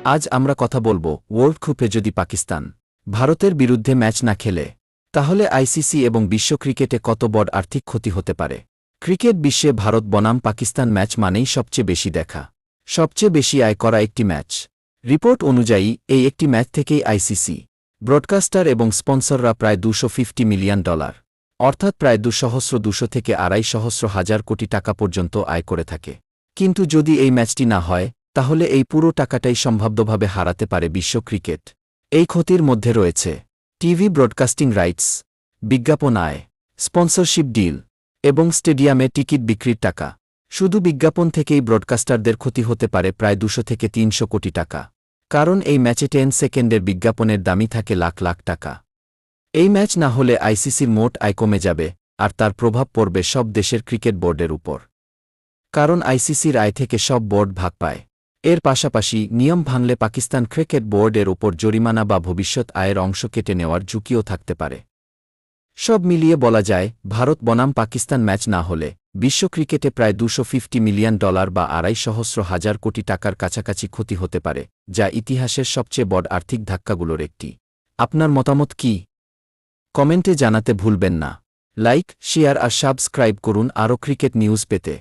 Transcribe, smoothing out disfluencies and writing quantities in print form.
আজ আমরা কথা বলবো ওয়ার্ল্ড কাপে যদি পাকিস্তান ভারতের বিরুদ্ধে ম্যাচ না খেলে তাহলে আইসিসি এবং বিশ্ব ক্রিকেটে কত বড় আর্থিক ক্ষতি হতে পারে। ক্রিকেট বিশ্বে ভারত বনাম পাকিস্তান ম্যাচ মানেই সবচেয়ে বেশি দেখা, সবচেয়ে বেশি আয় করা একটি ম্যাচ। রিপোর্ট অনুযায়ী এই একটি ম্যাচ থেকেই আইসিসি, ব্রডকাস্টার এবং স্পন্সররা প্রায় $250 মিলিয়ন, অর্থাৎ প্রায় 200 থেকে 250 কোটি টাকা পর্যন্ত আয় করে থাকে। কিন্তু যদি এই ম্যাচটি না হয় তাহলে এই পুরো টাকাটাই সম্ভাব্যভাবে হারাতে পারে বিশ্ব ক্রিকেট। এই ক্ষতির মধ্যে রয়েছে টিভি ব্রডকাস্টিং রাইটস, বিজ্ঞাপন আয়, স্পন্সরশিপ ডিল এবং স্টেডিয়ামে টিকিট বিক্রির টাকা। শুধু বিজ্ঞাপন থেকেই ব্রডকাস্টারদের ক্ষতি হতে পারে প্রায় 200 থেকে 300 কোটি টাকা, কারণ এই ম্যাচে 10 সেকেন্ডের বিজ্ঞাপনের দামই থাকে লাখ লাখ টাকা। এই ম্যাচ না হলে আইসিসির মোট আয় কমে যাবে, আর তার প্রভাব পড়বে সব দেশের ক্রিকেট বোর্ডের উপর, কারণ আইসিসির আয় থেকে সব বোর্ড ভাগ পায়। এর পাশাপাশি নিয়ম ভাঙলে পাকিস্তান ক্রিকেট বোর্ডের ওপর জরিমানা বা ভবিষ্যৎ আয়ের অংশ কেটে নেওয়ার ঝুঁকিও থাকতে পারে। সব মিলিয়ে বলা যায়, ভারত বনাম পাকিস্তান ম্যাচ না হলে বিশ্ব ক্রিকেটে প্রায় $250 মিলিয়ন বা 250 কোটি টাকার কাছাকাছি ক্ষতি হতে পারে, যা ইতিহাসের সবচেয়ে বড় আর্থিক ধাক্কাগুলোর একটি। আপনার মতামত কি? কমেন্টে জানাতে ভুলবেন না। লাইক, শেয়ার আর সাবস্ক্রাইব করুন আরও ক্রিকেট নিউজ পেতে।